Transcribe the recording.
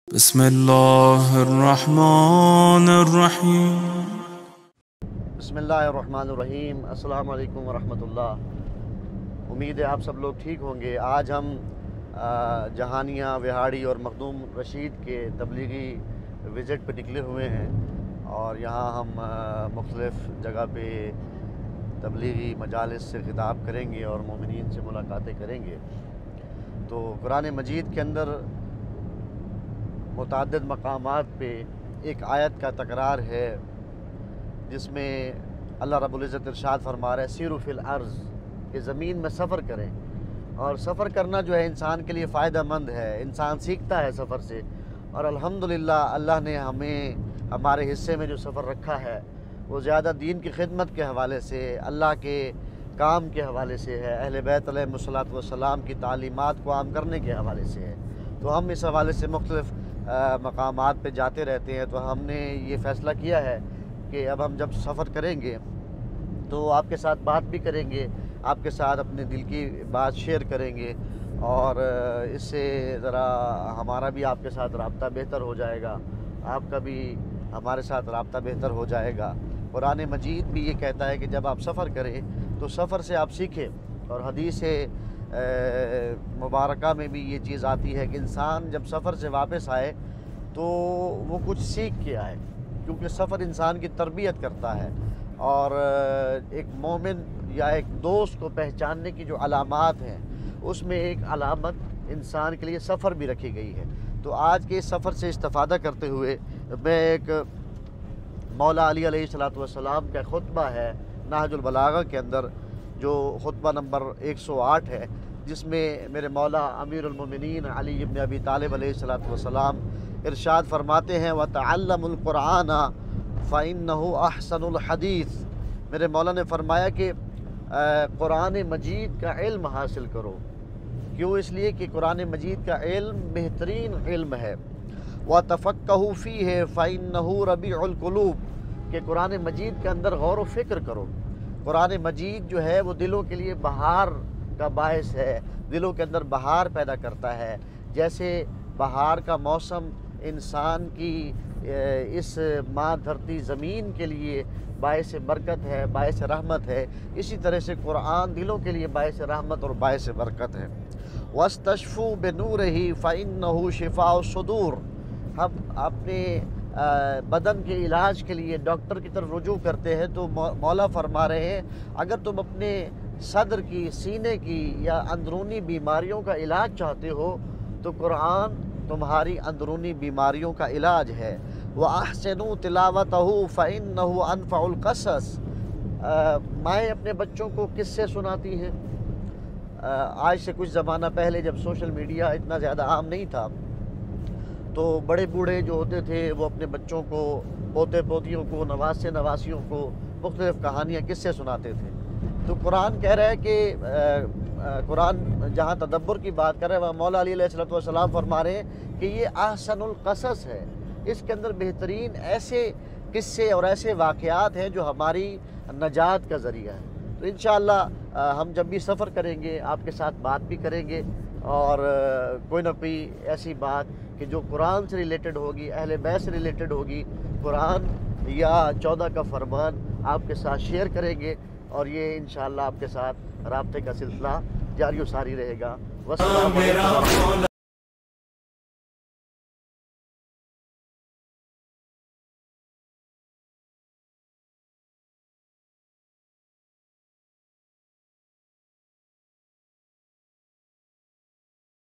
बिस्मिल्लाहिर्रहमानिर्रहीम। बिस्मिल्लाहिर्रहमानिर्रहीम। अस्सलाम वालेकुम वरहमतुल्लाह। उम्मीद है आप सब लोग ठीक होंगे। आज हम जहानिया, विहाड़ी और मखदूम रशीद के तबलीगी विज़िट पे निकले हुए हैं और यहाँ हम मुख्तलिफ़ जगह पे तबलीगी मजालिस से खिताब करेंगे और मोमिनीन से मुलाकातें करेंगे। तो कुरान मजीद के अंदर मुतअद्दिद मकामात पे एक आयत का तकरार है जिसमें अल्लाह रब्बुल इज़्ज़त इरशाद फरमा रहा है, सीरू फिल अर्ज़, कि ज़मीन में सफ़र करें। और सफ़र करना जो है इंसान के लिए फ़ायदेमंद है, इंसान सीखता है सफ़र से। और अल्हम्दुलिल्लाह अल्लाह ने हमें हमारे हिस्से में जो सफ़र रखा है वो ज़्यादा दीन की खिदमत के हवाले से, अल्लाह के काम के हवाले से है, अहले बैत अलैहिमुस्सलातु वस्सलाम की तालीमात को आम करने के हवाले से है। तो हम इस हवाले से मुख्तलिफ़ मकामात पे जाते रहते हैं। तो हमने ये फ़ैसला किया है कि अब हम जब सफ़र करेंगे तो आपके साथ बात भी करेंगे, आपके साथ अपने दिल की बात शेयर करेंगे और इससे ज़रा हमारा भी आपके साथ राब्ता बेहतर हो जाएगा, आपका भी हमारे साथ राब्ता बेहतर हो जाएगा। कुरान मजीद भी ये कहता है कि जब आप सफ़र करें तो सफ़र से आप सीखें। और हदीस मुबारका में भी ये चीज़ आती है कि इंसान जब सफ़र से वापस आए तो वो कुछ सीख के आए, क्योंकि सफ़र इंसान की तरबियत करता है। और एक मोमिन या एक दोस्त को पहचानने की जो अलामात हैं उसमें एक अलामत इंसान के लिए सफ़र भी रखी गई है। तो आज के इस सफ़र से इस्तिफ़ादा करते हुए मैं एक मौला अली अलैहिस्सलातु वस्सलाम का खुतबा है नहजुल बलागा के अंदर, जो खुतबा नंबर 108 है, जिसमें मेरे मौला अमीरुल मोमिनीन अली इब्न अबी तालिब अलैहिस्सलातु वस्सलाम इरशाद फरमाते हैं, व तअल्लमुल कुरान फ़इन्नहु अहसनुल हदीस। मेरे मौला ने फरमाया कि कुरान मजीद का इल्म हासिल करो। क्यों? इसलिए कि कुरान मजीद का इल्म बेहतरीन इल्म है। व तफ़क्कहु फ़ीहि फ़इन्नहु रबीउल क़ुलूब, कि कुरान मजीद के अंदर गौर व फ़िक्र करो। कुरान मजीद जो है वो दिलों के लिए बहार का बायस है, दिलों के अंदर बहार पैदा करता है। जैसे बहार का मौसम इंसान की इस माँ धरती ज़मीन के लिए बायस बरकत है, बायस रहमत है, इसी तरह से कुरान दिलों के लिए बायस रहमत और बायस बरकत है। वस्तशफ़ू बिनूरिही फ़इन्नहु शिफ़ाउस सुदूर। हम अपने बदन के इलाज के लिए डॉक्टर की तरफ रुजू करते हैं तो मौला फरमा रहे हैं, अगर तुम अपने सदर की, सीने की या अंदरूनी बीमारियों का इलाज चाहते हो तो कुरान तुम्हारी अंदरूनी बीमारियों का इलाज है। व अहसिनु तिलावतहु फ़इन्नहु अनफ़उल क़सस। माएँ अपने बच्चों को किस्से सुनाती हैं। आज से कुछ ज़माना पहले जब सोशल मीडिया इतना ज़्यादा आम नहीं था तो बड़े बूढ़े जो होते थे वो अपने बच्चों को, पोते पोतियों को, नवासे नवासियों को मुख्तलिफ़ कहानियाँ, किस्से सुनाते थे। तो कुरान कह रहा है कि कुरान जहाँ तदब्बर की बात कर रहा है वहाँ मौला अली अलैहिस्सलातु वस्सलाम फरमा रहे हैं कि ये अहसनुल क़सस है। इसके अंदर बेहतरीन ऐसे किस्से और ऐसे वाक़यात हैं जो हमारी नजात का ज़रिया है। तो इंशाअल्लाह हम जब भी सफ़र करेंगे आपके साथ बात भी करेंगे और कोई ना कोई ऐसी बात कि जो कुरान से रिलेटेड होगी, अहले बैत से रिलेटेड होगी, कुरान या 14 का फरमान आपके साथ शेयर करेंगे और ये इंशाअल्लाह आपके साथ राब्ते का सिलसिला जारी व सारी रहेगा। वस्सलाम।